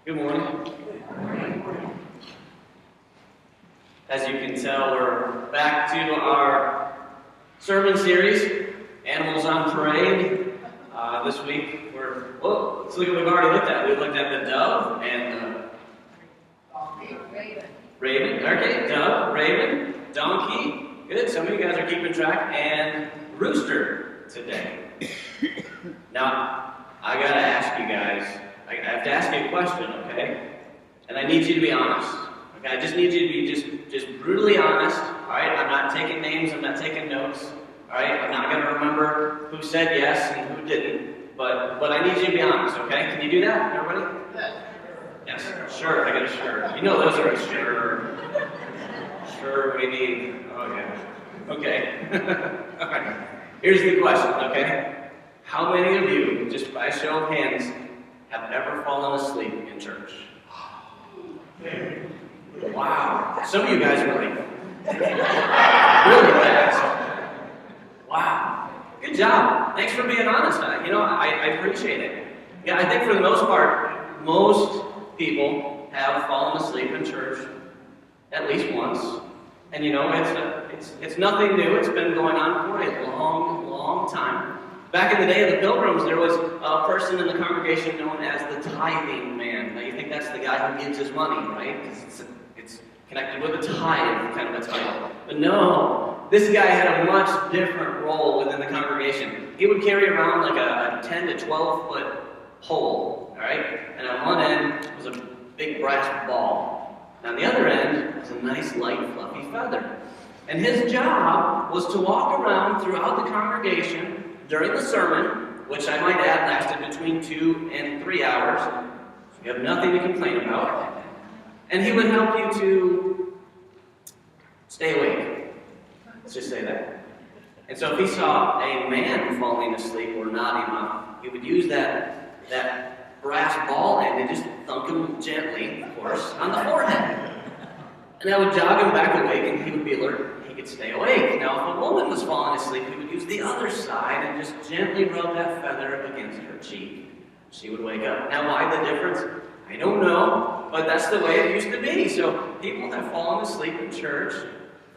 Good morning. As you can tell, we're back to our sermon series, Animals on Parade. This week, let's look at what we've already looked at. We looked at the dove and raven. Okay, dove, raven, donkey. Good, some of you guys are keeping track. And rooster today. Now, I gotta ask you guys, I have to ask you a question, okay? And I need you to be honest. Okay, I just need you to be just brutally honest. Alright, I'm not taking names, I'm not taking notes. Alright, I'm not gonna remember who said yes and who didn't. But I need you to be honest, okay? Can you do that, everybody? Yes. Sure, I got a sure. You know those are a sure. Sure, we need. Okay. Alright. Here's the question, okay? How many of you, just by show of hands, have ever fallen asleep in church? Wow. Some of you guys are like, really fast. Wow. Good job. Thanks for being honest. I appreciate it. Yeah, I think for the most part, most people have fallen asleep in church at least once. And it's nothing new. It's been going on for a long, long time. Back in the day of the Pilgrims, there was a person in the congregation known as the tithing man. Now, you think that's the guy who gives his money, right? Because it's connected with a tithe, kind of a title. But no, this guy had a much different role within the congregation. He would carry around like a 10 to 12 foot pole, all right? And on one end was a big brass ball. And on the other end was a nice, light, fluffy feather. And his job was to walk around throughout the congregation during the sermon, which I might add lasted between 2 and 3 hours, so you have nothing to complain about. And he would help you to stay awake. Let's just say that. And so if he saw a man falling asleep or nodding off, he would use that brass ball end and just thunk him gently, of course, on the forehead. And that would jog him back awake and he would be alert. He could stay awake. Now, if a woman was falling asleep, he would use the other side and just gently rub that feather against her cheek. She would wake up. Now, why the difference? I don't know, but that's the way it used to be. So people have fallen asleep in church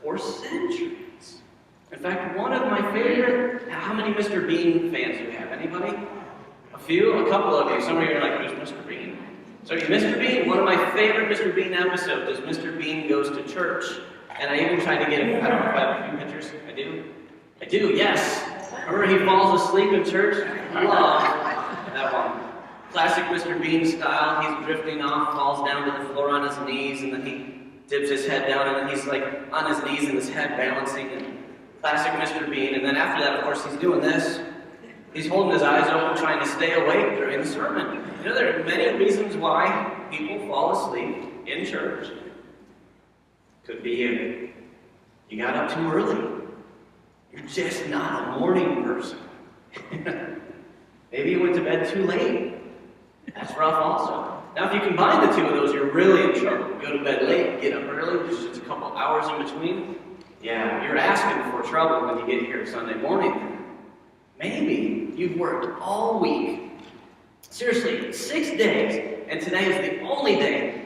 for centuries. In fact, one of my favorite, how many Mr. Bean fans do you have? Anybody? A few? A couple of you. Some of you are like, who's Mr. Bean? So Mr. Bean, one of my favorite Mr. Bean episodes is Mr. Bean Goes to Church. And I even tried to get him, I don't know if I have a few pictures. I do, yes. Remember he falls asleep in church? I love that one. Classic Mr. Bean style. He's drifting off, falls down to the floor on his knees, and then he dips his head down, and then he's like on his knees and his head balancing. And classic Mr. Bean. And then after that, of course, he's doing this. He's holding his eyes open, trying to stay awake during the sermon. There are many reasons why people fall asleep in church. Could be you got up too early. You're just not a morning person. Maybe you went to bed too late. That's rough also. Now, if you combine the two of those, you're really in trouble. Go to bed late, get up early, there's just a couple hours in between. Yeah, you're asking for trouble when you get here Sunday morning. Maybe you've worked all week. Seriously, 6 days, and today is the only day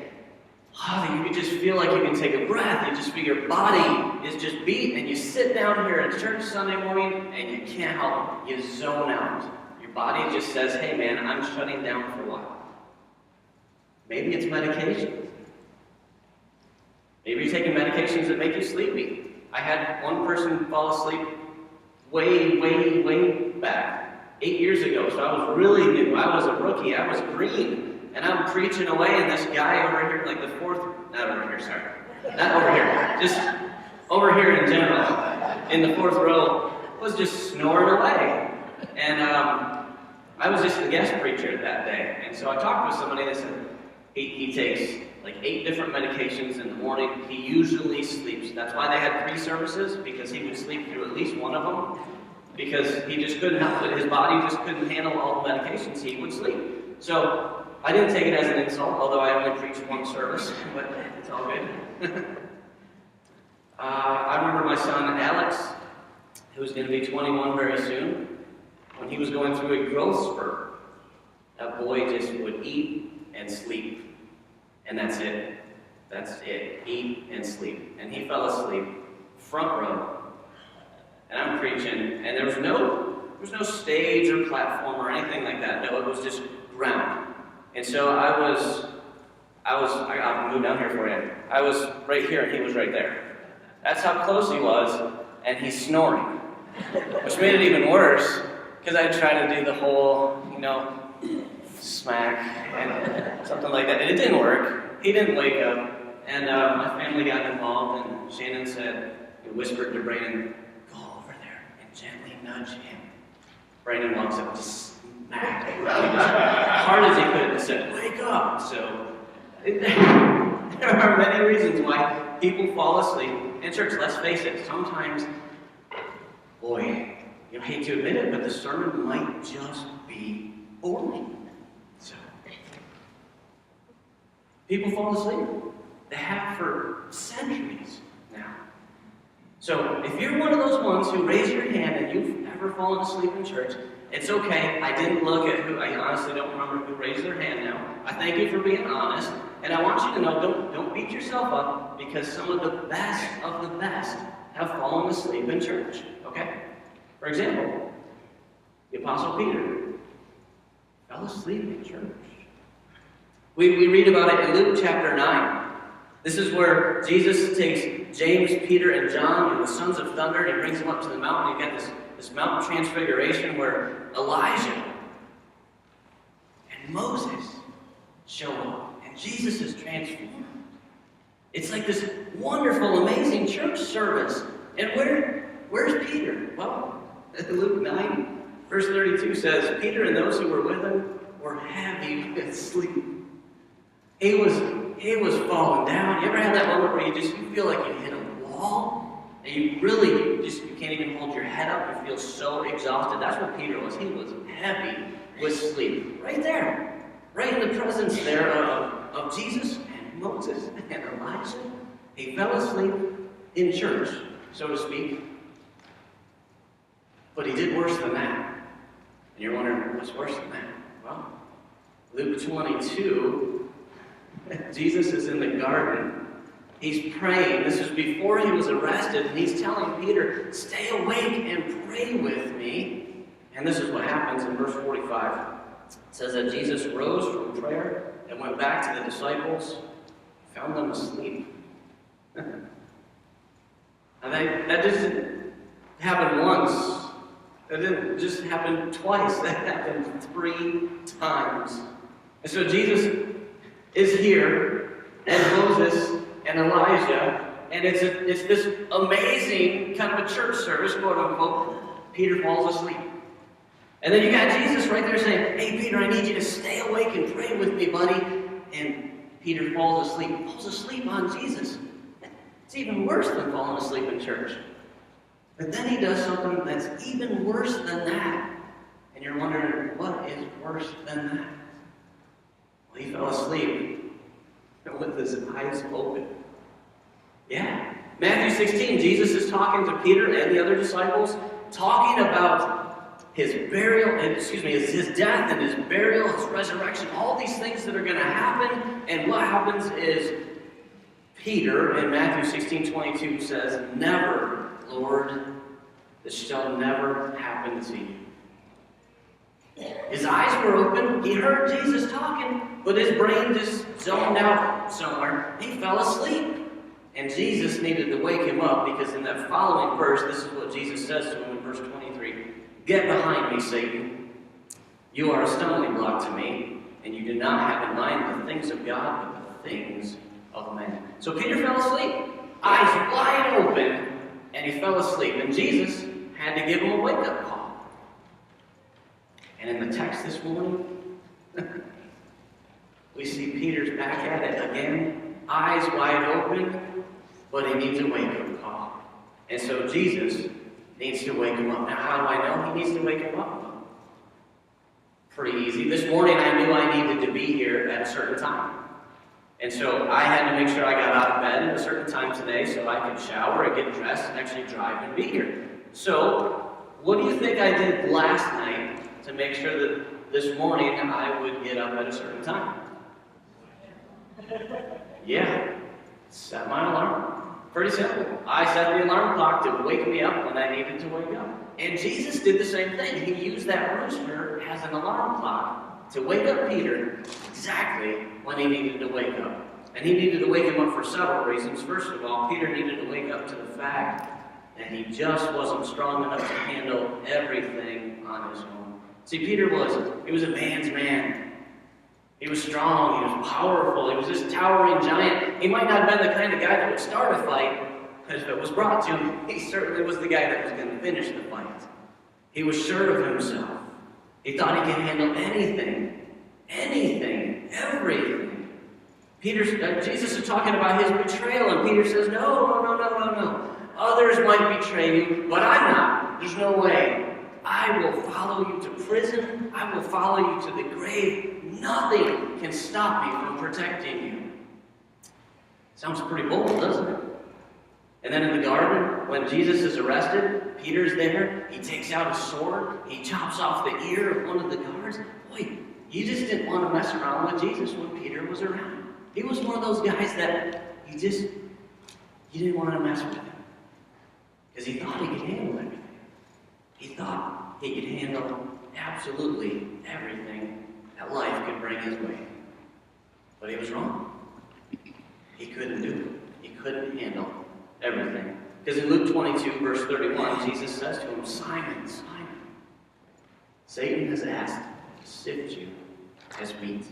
you just feel like you can take a breath. You just feel your body is just beat, and you sit down here at church Sunday morning, and you can't help it. You zone out. Your body just says, hey man, I'm shutting down for a while. Maybe it's medication. Maybe you're taking medications that make you sleepy. I had one person fall asleep way back, 8 years ago, so I was really new. I was a rookie. I was green. And I'm preaching away, and this guy over here, like not over here, just over here in general, in the fourth row, was just snoring away. And I was just a guest preacher that day. And so I talked with somebody that said he takes like 8 different medications in the morning. He usually sleeps. That's why they had 3 services, because he would sleep through at least one of them, because he just couldn't help it. His body just couldn't handle all the medications. He would sleep. So I didn't take it as an insult, although I only preached 1 service, but it's all good. I remember my son Alex, who's going to be 21 very soon, when he was going through a growth spurt. That boy just would eat and sleep. and that's it. That's it. Eat and sleep. And he fell asleep, front row. And I'm preaching, and there was no stage or platform or anything like that. No, it was just ground. And so I'll move down here for you. I was right here, and he was right there. That's how close he was, and he's snoring. Which made it even worse, because I tried to do the whole, smack and something like that. And it didn't work. He didn't wake up. And my family got involved, and Shannon whispered to Brandon, "Go over there and gently nudge him." Brandon walks up, just smack, as hard as he could, and said, "Wake up!" So there are many reasons why people fall asleep in church. Let's face it, sometimes, boy, you hate to admit it, but the sermon might just be boring. So people fall asleep. They have for centuries now. So if you're one of those ones who raise your hand and you've ever fallen asleep in church, it's okay. I didn't look at who. I honestly don't remember who raised their hand now. I thank you for being honest. And I want you to know, don't beat yourself up, because some of the best have fallen asleep in church. Okay? For example, the Apostle Peter fell asleep in church. We read about it in Luke chapter 9. This is where Jesus takes James, Peter, and John, the sons of thunder, and he brings them up to the mountain. You've got this mountain transfiguration where Elijah and Moses show up, and Jesus is transformed. It's like this wonderful, amazing church service. And where's Peter? Well, Luke 9, verse 32 says, Peter and those who were with him were heavy with sleep. He was falling down. You ever had that moment where you feel like you hit a wall? And you can't even hold your head up. You feel so exhausted. That's what Peter was. He was heavy with sleep. Right there. Right in the presence there of Jesus and Moses and Elijah. He fell asleep in church, so to speak. But he did worse than that. And you're wondering, what's worse than that? Well, Luke 22, Jesus is in the garden. He's praying. This is before he was arrested, and he's telling Peter, stay awake and pray with me. And this is what happens in verse 45. It says that Jesus rose from prayer and went back to the disciples, found them asleep. Now that doesn't happen once. That didn't just happen twice. That happened 3 times. And so Jesus is here, and Moses and Elijah, and it's this amazing kind of a church service, quote unquote. Peter falls asleep. And then you got Jesus right there saying, hey Peter, I need you to stay awake and pray with me, buddy. And Peter falls asleep on Jesus. It's even worse than falling asleep in church. But then he does something that's even worse than that. And you're wondering, what is worse than that? Well, he fell asleep with his eyes open. Yeah. Matthew 16, Jesus is talking to Peter and the other disciples, talking about his death and his burial, his resurrection, all these things that are going to happen. And what happens is Peter in Matthew 16:22 says, never, Lord, this shall never happen to you. His eyes were open. He heard Jesus talking, but his brain just zoned out somewhere. He fell asleep. And Jesus needed to wake him up, because in that following verse, this is what Jesus says to him in verse 23. Get behind me, Satan. You are a stumbling block to me, and you do not have in mind the things of God, but the things of men. So Peter fell asleep, eyes wide open, and he fell asleep. And Jesus had to give him a wake-up call. And in the text this morning, we see Peter's back at it again, eyes wide open, but he needs a wake-up call. And so Jesus needs to wake him up. Now, how do I know he needs to wake him up? Pretty easy. This morning I knew I needed to be here at a certain time. And so I had to make sure I got out of bed at a certain time today so I could shower and get dressed and actually drive and be here. So, what do you think I did last night to make sure that this morning I would get up at a certain time? Yeah, set my alarm. Pretty simple. I set the alarm clock to wake me up when I needed to wake up. And Jesus did the same thing. He used that rooster as an alarm clock to wake up Peter exactly when he needed to wake up. And he needed to wake him up for several reasons. First of all, Peter needed to wake up to the fact that he just wasn't strong enough to handle everything on his own. See, Peter was a man's man. He was strong, he was powerful, he was this towering giant. He might not have been the kind of guy that would start a fight, but if it was brought to him, he certainly was the guy that was going to finish the fight. He was sure of himself. He thought he could handle anything, everything. Jesus is talking about his betrayal, and Peter says, no. Others might betray you, but I'm not. There's no way. I will follow you to prison. I will follow you to the grave. Nothing can stop me from protecting you. Sounds pretty bold, doesn't it? And then in the garden, when Jesus is arrested, Peter's there. He takes out a sword. He chops off the ear of one of the guards. Boy, you just didn't want to mess around with Jesus when Peter was around. He was one of those guys that you didn't want to mess with him. Because he thought he could handle everything. He thought he could handle absolutely everything that life could bring his way. But he was wrong. He couldn't do it. He couldn't handle everything. Because in Luke 22, verse 31, Jesus says to him, Simon, Simon, Satan has asked to sift you as wheat.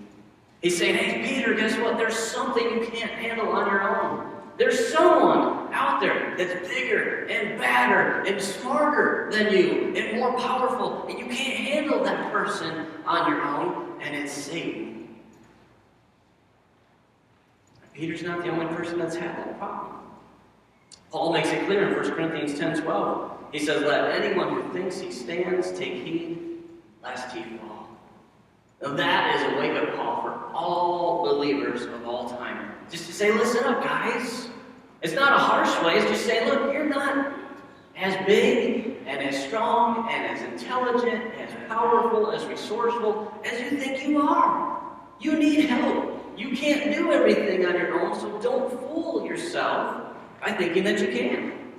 He's saying, hey, Peter, guess what? There's something you can't handle on your own. There's someone out there that's bigger and badder and smarter than you and more powerful, and you can't handle that person on your own, and it's Satan. Peter's not the only person that's had that problem. Paul makes it clear in 1 Corinthians 10:12. He says, let anyone who thinks he stands take heed lest he fall. Now that is a wake-up call for all believers of all time. Just to say, listen up, guys. It's not a harsh way. It's just saying, look, you're not as big and as strong and as intelligent, as powerful, as resourceful as you think you are. You need help. You can't do everything on your own, so don't fool yourself by thinking that you can.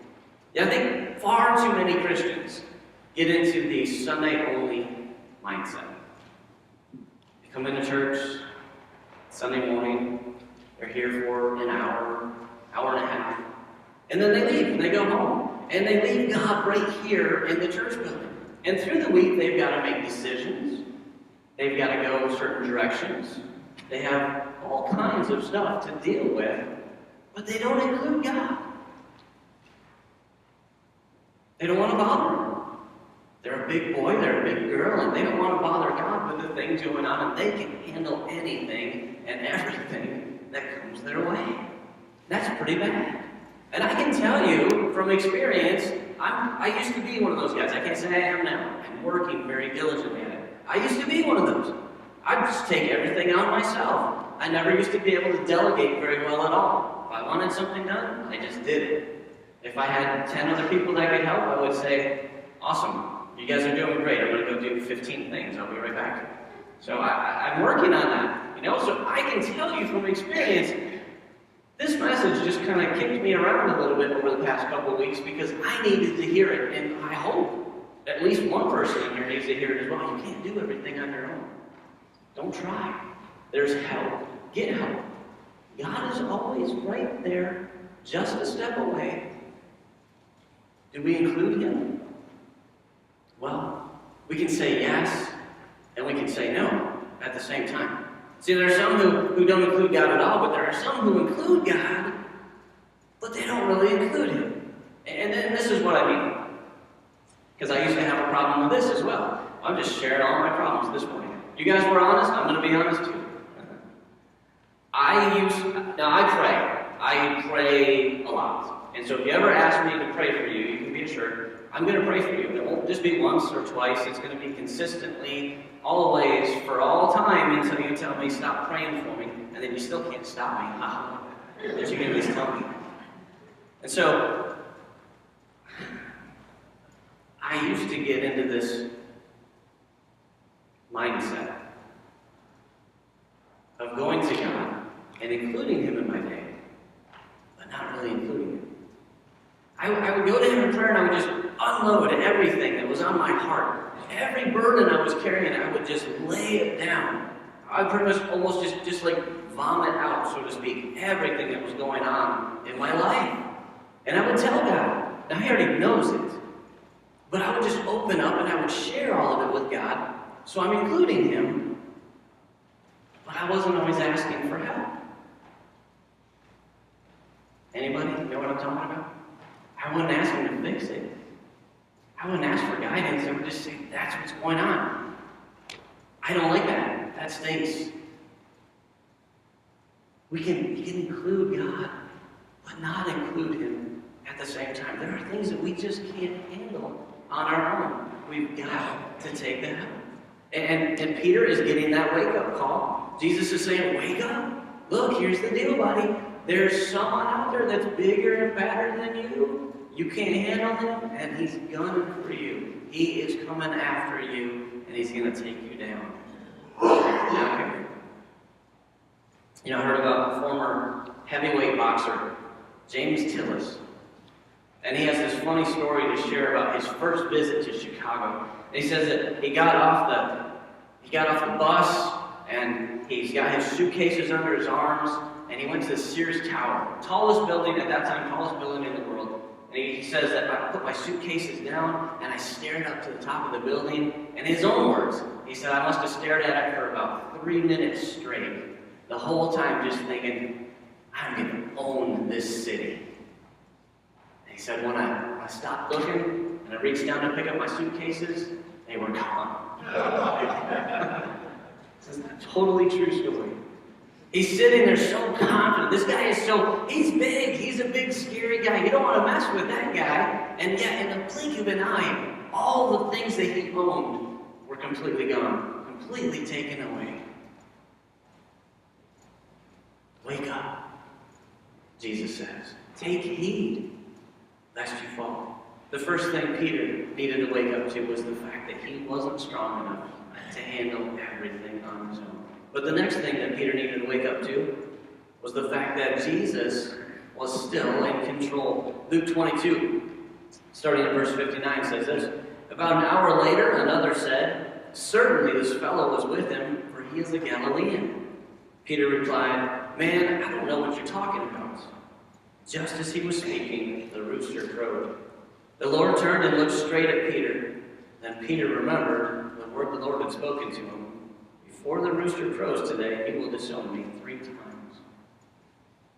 Yeah, I think far too many Christians get into the Sunday-only mindset. They come into church Sunday morning, they're here for an hour and a half, and then they leave and they go home. And they leave God right here in the church building. And through the week, they've got to make decisions. They've got to go certain directions. They have all kinds of stuff to deal with, but they don't include God. They don't want to bother Him. They're a big boy, they're a big girl, and they don't want to bother God with the things going on, and they can handle anything and everything that comes their way. That's pretty bad. And I can tell you from experience, I used to be one of those guys. I can't say I am now. I'm working very diligently at it. I used to be one of those. I'd just take everything on myself. I never used to be able to delegate very well at all. If I wanted something done, I just did it. If I had 10 other people that could help, I would say, awesome, you guys are doing great. I'm going to go do 15 things. I'll be right back. So I'm working on that. So I can tell you from experience, this message just kind of kicked me around a little bit over the past couple of weeks because I needed to hear it, and I hope at least one person in here needs to hear it as well. You can't do everything on your own. Don't try. There's help. Get help. God is always right there, just a step away. Do we include Him? Well, we can say yes, and we can say no at the same time. See, there are some who don't include God at all, but there are some who include God, but they don't really include Him. And then this is what I mean. Because I used to have a problem with this as well. I'm just sharing all my problems this morning. You guys were honest, I'm going to be honest too. I pray a lot. And so if you ever ask me to pray for you, you can be assured, I'm going to pray for you. It won't just be once or twice. It's going to be consistently, always, for all time, until you tell me, stop praying for me. And then you still can't stop me. But you can at least tell me. And so, I used to get into this mindset of going to God and including him in my day, but not really including him. I would go to him in prayer and I would just unload everything that was on my heart. Every burden I was carrying, I would just lay it down. I would pretty much almost just like vomit out, so to speak, everything that was going on in my life. And I would tell God. Now, he already knows it. But I would just open up and I would share all of it with God. So I'm including him, but I wasn't always asking for help. Anybody know what I'm talking about? I wouldn't ask him to fix it. I wouldn't ask for guidance. I would just say, that's what's going on. I don't like that. That stinks. We can include God, but not include him at the same time. There are things that we just can't handle on our own. We've got to take that help. And Peter is getting that wake-up call. Jesus is saying, wake up. Look, here's the deal, buddy. There's someone out there that's bigger and badder than you. You can't handle him, and he's gunning for you. He is coming after you, and he's going to take you down. Okay. You know, I heard about a former heavyweight boxer, James Tillis. And he has this funny story to share about his first visit to Chicago. And he says that he got off the bus, and he's got his suitcases under his arms, and he went to the Sears Tower, tallest building at that time, tallest building in the world. And he says that I put my suitcases down, and I stared up to the top of the building. And in his own words, he said, I must have stared at it for about 3 minutes straight, the whole time just thinking, I'm going to own this city. And he said, when I stopped looking, and I reached down to pick up my suitcases, they were gone. This is a totally true story. He's sitting there so confident. This guy he's big. He's a big, scary guy. You don't want to mess with that guy. And yet, in the blink of an eye, all the things that he owned were completely gone, completely taken away. Wake up, Jesus says. Take heed, lest you fall. The first thing Peter needed to wake up to was the fact that he wasn't strong enough to handle everything on his own. But the next thing that Peter needed to wake up to was the fact that Jesus was still in control. Luke 22, starting at verse 59, says this. About an hour later, another said, certainly this fellow was with him, for he is a Galilean. Peter replied, man, I don't know what you're talking about. Just as he was speaking, the rooster crowed. The Lord turned and looked straight at Peter. Then Peter remembered the word the Lord had spoken to him. Before the rooster crows today, he will disown me 3 times.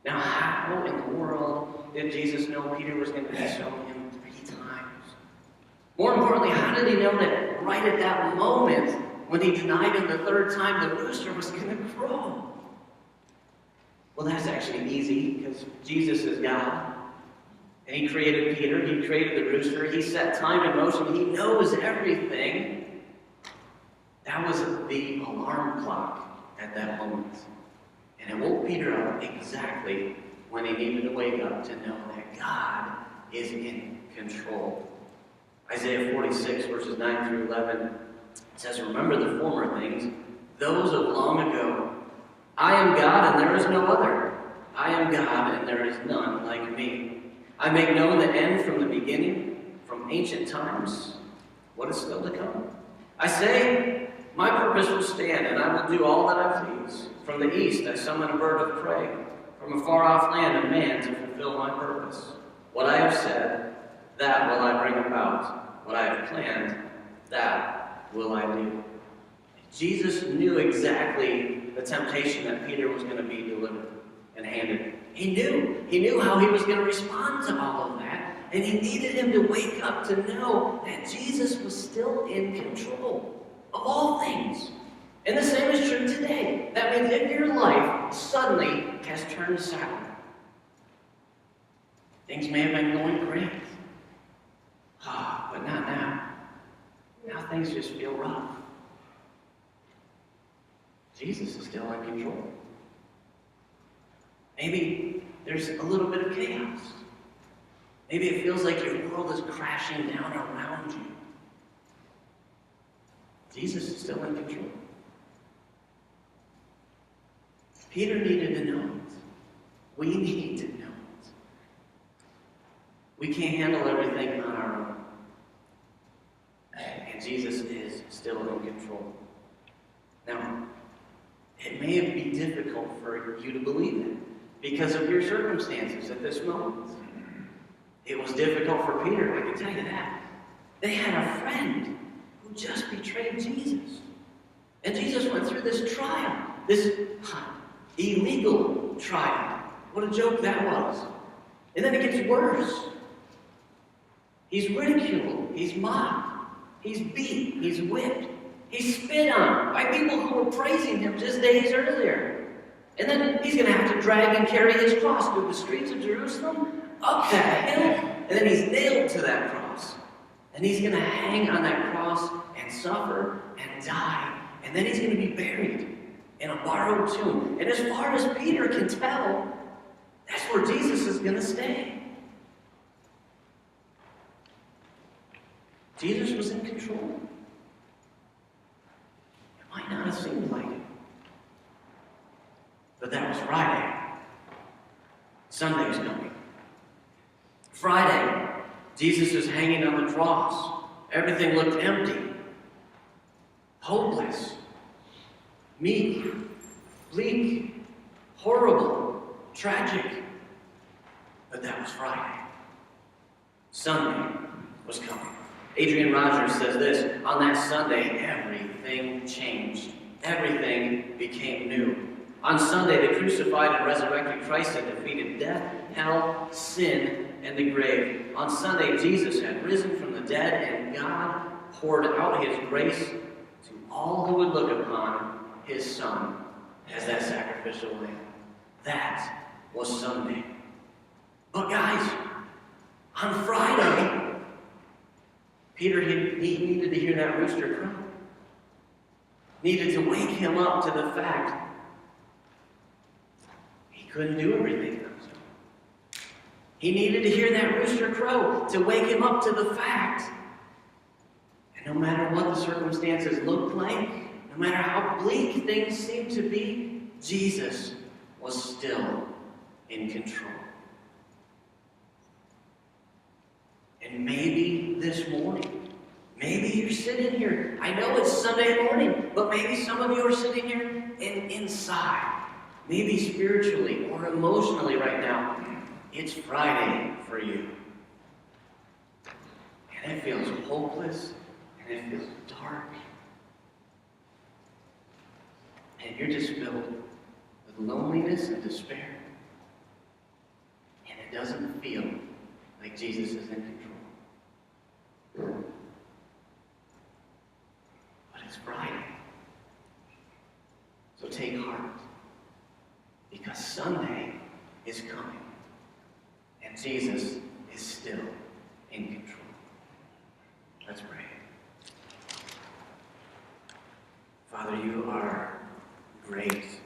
Now, how in the world did Jesus know Peter was going to disown him 3 times? More importantly, how did he know that right at that moment, when he denied him the 3rd time, the rooster was going to crow? Well, that's actually easy, because Jesus is God. And he created Peter, he created the rooster, he set time in motion, he knows everything. That was the alarm clock at that moment. And it woke Peter up exactly when he needed to wake up to know that God is in control. Isaiah 46, verses 9 through 11 says, remember the former things, those of long ago. I am God and there is no other. I am God and there is none like me. I make known the end from the beginning, from ancient times, what is still to come. I say, my purpose will stand, and I will do all that I please. From the east I summon a bird of prey, from a far-off land a man to fulfill my purpose. What I have said, that will I bring about. What I have planned, that will I do. Jesus knew exactly the temptation that Peter was going to be delivered and handed. He knew how he was going to respond to all of that, and he needed him to wake up to know that Jesus was still in control of all things. And the same is true today. That means if your life suddenly has turned sour, things may have been going great, but not now. Now things just feel rough. Jesus is still in control. Maybe there's a little bit of chaos. Maybe it feels like your world is crashing down around you. Jesus is still in control. Peter needed to know We need to know it. We can't handle everything on our own. And Jesus is still in control. Now, it may be difficult for you to believe it because of your circumstances at this moment. It was difficult for Peter, I can tell you that. They had a friend who just betrayed Jesus. And Jesus went through this trial, this illegal trial. What a joke that was. And then it gets worse. He's ridiculed, he's mocked, he's beat, he's whipped, he's spit on by people who were praising him just days earlier. And then he's going to have to drag and carry his cross through the streets of Jerusalem, up that hill, and then he's nailed to that cross. And he's going to hang on that cross and suffer and die. And then he's going to be buried in a borrowed tomb. And as far as Peter can tell, that's where Jesus is going to stay. Jesus was in control. It might not have seemed like it. But that was Friday. Sunday's coming. Friday, Jesus is hanging on the cross. Everything looked empty, hopeless, meek, bleak, horrible, tragic. But that was Friday. Sunday was coming. Adrian Rogers says this, on that Sunday, everything changed. Everything became new. On Sunday, the crucified and resurrected Christ had defeated death, hell, sin, and the grave. On Sunday, Jesus had risen from the dead, and God poured out his grace to all who would look upon his Son as that sacrificial lamb. That was Sunday. But guys, on Friday, Peter, he needed to hear that rooster crow. Needed to wake him up to the fact he couldn't do everything on his own. He needed to hear that rooster crow to wake him up to the fact that no matter what the circumstances looked like, no matter how bleak things seemed to be, Jesus was still in control. And maybe this morning, maybe you're sitting here. I know it's Sunday morning, but maybe some of you are sitting here inside. Maybe spiritually or emotionally right now. It's Friday for you. And it feels hopeless, and it feels dark. And you're just filled with loneliness and despair. And it doesn't feel like Jesus is in control. But it's Friday. So take heart. Because Sunday is coming. And Jesus is still in control. Let's pray. Father, you are great.